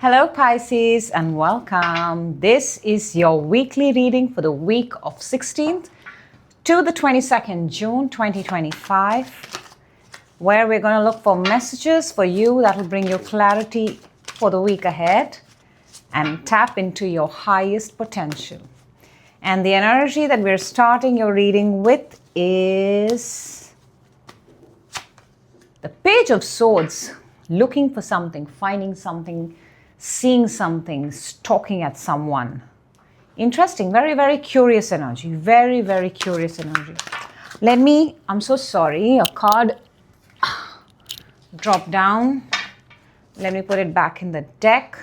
Hello Pisces and welcome. This is your weekly reading for the week of 16th to the 22nd June 2025, where we're going to look for messages for you that will bring you clarity for the week ahead and tap into your highest potential. And the energy that we're starting your reading with is the Page of Swords, looking for something, finding something, seeing something, talking at someone. Interesting, very, very curious energy. Very, very curious energy. I'm so sorry, a card dropped down. Let me put it back in the deck.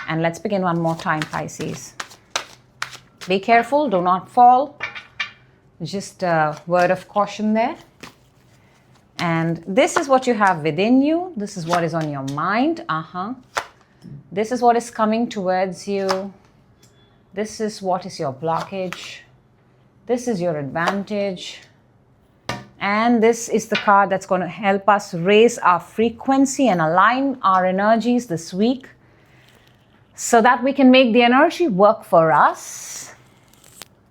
And let's begin one more time, Pisces. Be careful, do not fall. Just a word of caution there. And this is what you have within you. This is what is on your mind. This is what is coming towards you. This is what is your blockage. This is your advantage. And this is the card that's going to help us raise our frequency and align our energies this week so that we can make the energy work for us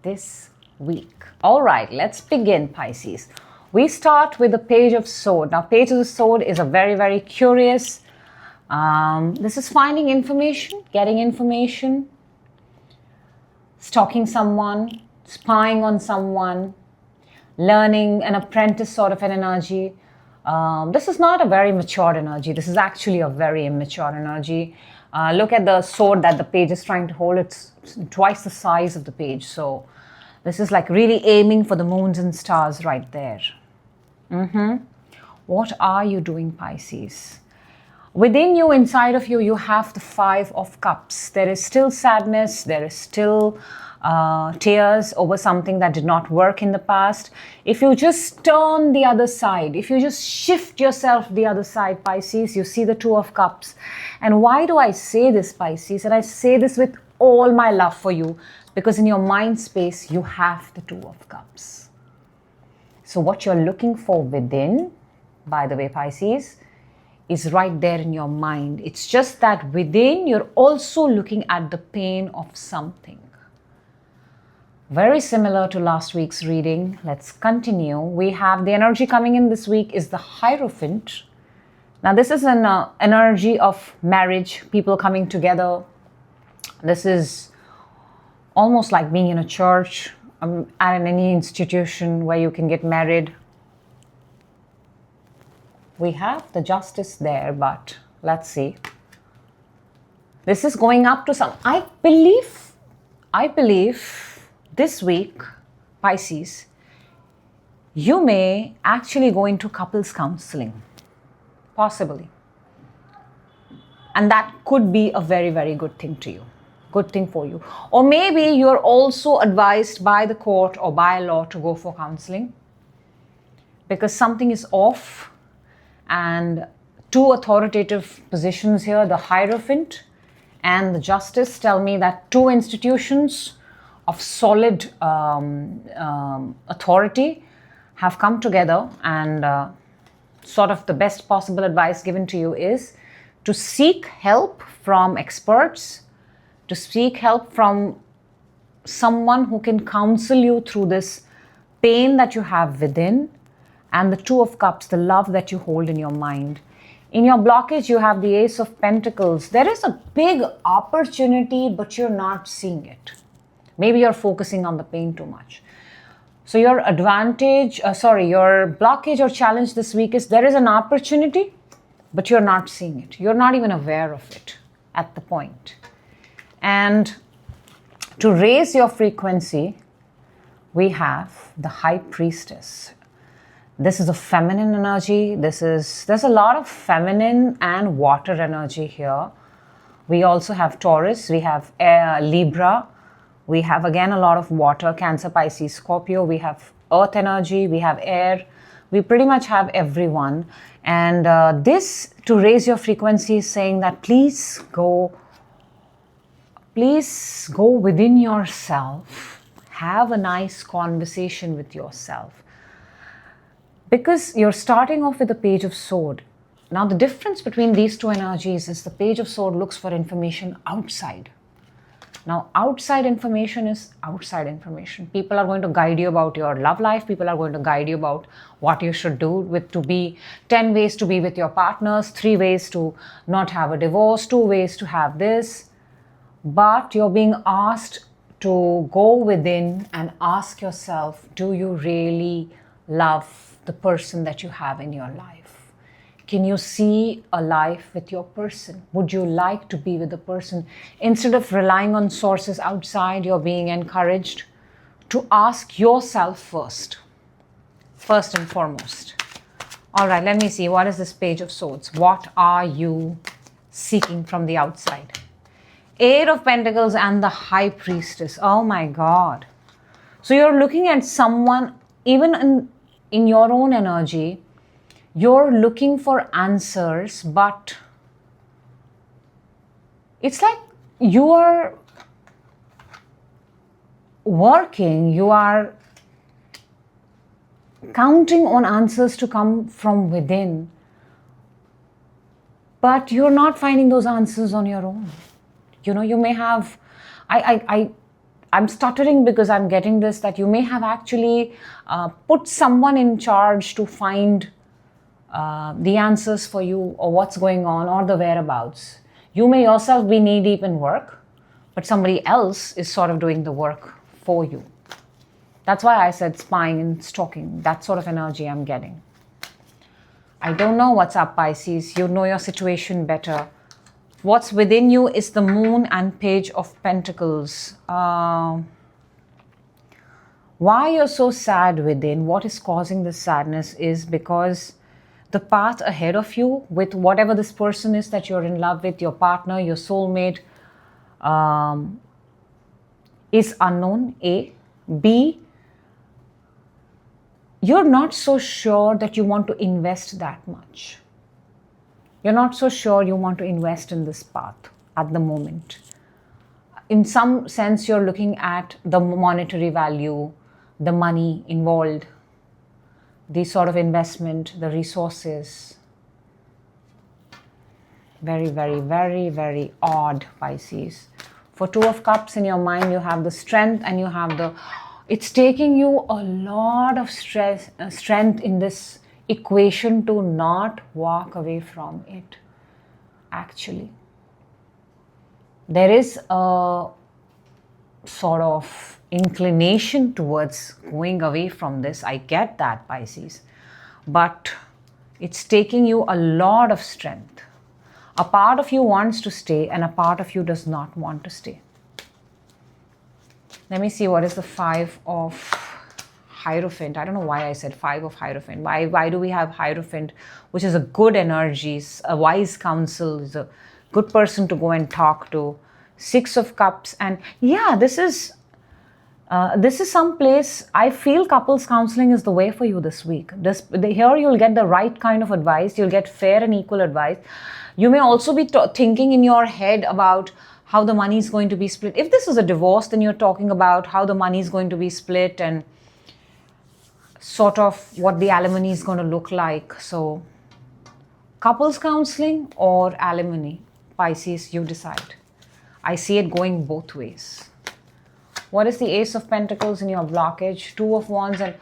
this week. All right, let's begin, Pisces. We start with the Page of Sword. Now, Page of the Sword is a very, very curious. This is finding information, getting information, stalking someone, spying on someone, learning, an apprentice sort of an energy. This is not a very mature energy. This is actually a very immature energy. Look at the sword that the page is trying to hold. It's twice the size of the page. So this is like really aiming for the moons and stars right there. What are you doing, Pisces? Within you, inside of you, you have the Five of Cups. There is still sadness. There is still tears over something that did not work in the past. If you just turn the other side, if you just shift yourself the other side, Pisces, you see the Two of Cups. And why do I say this, Pisces? And I say this with all my love for you, because in your mind space, you have the Two of Cups. So what you're looking for within, by the way, Pisces, is right there in your mind. It's just that within, you're also looking at the pain of something. Very similar to last week's reading. Let's continue. We have the energy coming in this week is the Hierophant. Now, this is an energy of marriage, people coming together. This is almost like being in a church, at any institution where you can get married. We have the Justice there, but let's see. This is going up to some, I believe this week, Pisces, you may actually go into couples counseling, possibly. And that could be a very, very good thing to you, good thing for you. Or maybe you're also advised by the court or by law to go for counseling because something is off. And two authoritative positions here, the Hierophant and the Justice, tell me that two institutions of solid authority have come together, and sort of the best possible advice given to you is to seek help from experts, to seek help from someone who can counsel you through this pain that you have within. And the Two of Cups, the love that you hold in your mind. In your blockage, you have the Ace of Pentacles. There is a big opportunity, but you're not seeing it. Maybe you're focusing on the pain too much. So your blockage or challenge this week is there is an opportunity, but you're not seeing it. You're not even aware of it at the point. And to raise your frequency, we have the High Priestess. This is a feminine energy. There's a lot of feminine and water energy here. We also have Taurus. We have Libra. We have again a lot of water, Cancer, Pisces, Scorpio. We have earth energy. We have air. We pretty much have everyone. And this, to raise your frequency, is saying that please go within yourself. Have a nice conversation with yourself. Because you're starting off with the Page of Sword. Now, the difference between these two energies is the Page of Swords looks for information outside. Now, outside information is outside information. People are going to guide you about your love life. People are going to guide you about what you should do with to be 10 ways to be with your partners, 3 ways to not have a divorce, 2 ways to have this. But you're being asked to go within and ask yourself, do you really love the person that you have in your life? Can you see a life with your person? Would you like to be with the person? Instead of relying on sources outside, you're being encouraged to ask yourself first and foremost. All right, let me see. What is this Page of Swords? What are you seeking from the outside? 8 of Pentacles and the High Priestess. Oh my God. So you're looking at someone, even in your own energy, you're looking for answers, but it's like you are working, you are counting on answers to come from within, but you're not finding those answers on your own. You know, you may have, I'm stuttering because I'm getting this, that you may have actually put someone in charge to find the answers for you, or what's going on, or the whereabouts. You may yourself be knee deep in work, but somebody else is sort of doing the work for you. That's why I said spying and stalking. That sort of energy I'm getting. I don't know what's up, Pisces. You know your situation better. What's within you is the Moon and Page of Pentacles. Why you're so sad within, what is causing this sadness is because the path ahead of you with whatever this person is that you're in love with, your partner, your soulmate, is unknown, A. B, you're not so sure that you want to invest that much. You're not so sure you want to invest in this path at the moment. In some sense, you're looking at the monetary value, the money involved, the sort of investment, the resources. Very, very, very, very odd, Pisces. For 2 of Cups in your mind, you have the strength and you have the... It's taking you a lot of strength in this equation to not walk away from it, actually. There is a sort of inclination towards going away from this. I get that, Pisces. But it's taking you a lot of strength. A part of you wants to stay and a part of you does not want to stay. Let me see what is the 5 of Hierophant. I don't know why I said 5 of Hierophant. Why do we have Hierophant, which is a good energy, a wise counsel, is a good person to go and talk to. 6 of Cups, and yeah, this is some place. I feel couples counseling is the way for you this week. Here you'll get the right kind of advice. You'll get fair and equal advice. You may also be thinking in your head about how the money is going to be split. If this is a divorce, then you're talking about how the money is going to be split and sort of what the alimony is going to look like. So couples counseling or alimony, Pisces, you decide. I see it going both ways. What is the Ace of Pentacles in your blockage? 2 of Wands, and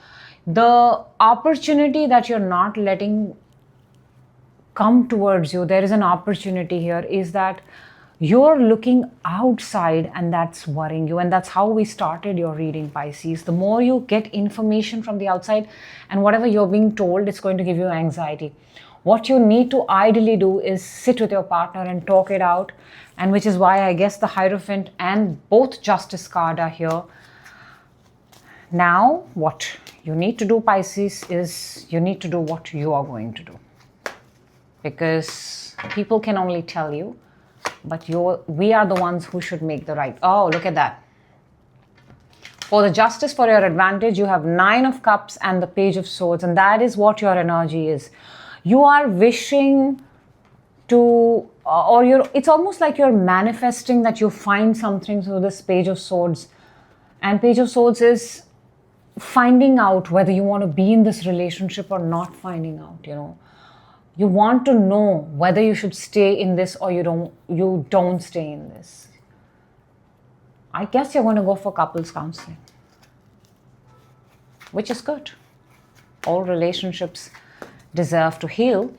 the opportunity that you're not letting come towards you, there is an opportunity here, is that you're looking outside and that's worrying you. And that's how we started your reading, Pisces. The more you get information from the outside and whatever you're being told, it's going to give you anxiety. What you need to ideally do is sit with your partner and talk it out. And which is why I guess the Hierophant and both Justice card are here. Now, what you need to do, Pisces, is you need to do what you are going to do. Because people can only tell you, but we are the ones who should make the right. Oh, look at that. For the Justice, for your advantage, you have 9 of Cups and the Page of Swords. And that is what your energy is. You are wishing to, it's almost like you're manifesting that you find something through this Page of Swords. And Page of Swords is finding out whether you want to be in this relationship or not finding out, You want to know whether you should stay in this or you don't stay in this. I guess you're going to go for couples counseling, which is good. All relationships deserve to heal,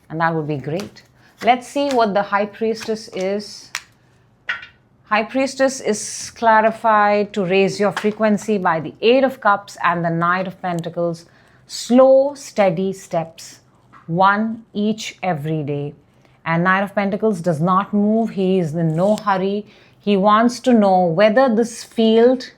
and that would be great. Let's see what the High Priestess is. High Priestess is clarified to raise your frequency by the Eight of Cups and the Knight of Pentacles. Slow, steady steps, one each every day. And Knight of Pentacles does not move. He is in no hurry. He wants to know whether this field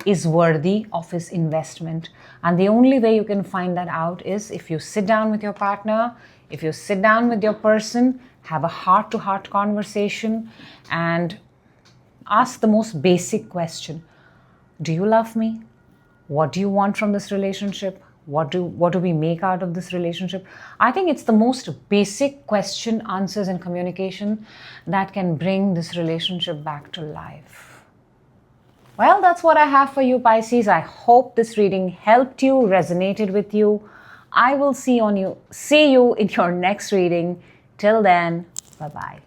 is worthy of his investment. And the only way you can find that out is if you sit down with your partner, if you sit down with your person, have a heart-to-heart conversation and ask the most basic question. Do you love me? What do you want from this relationship? What do we make out of this relationship? I think it's the most basic question, answers, and communication that can bring this relationship back to life. Well, that's what I have for you, Pisces. I hope this reading helped you, resonated with you. I will see you in your next reading. Till then, bye-bye.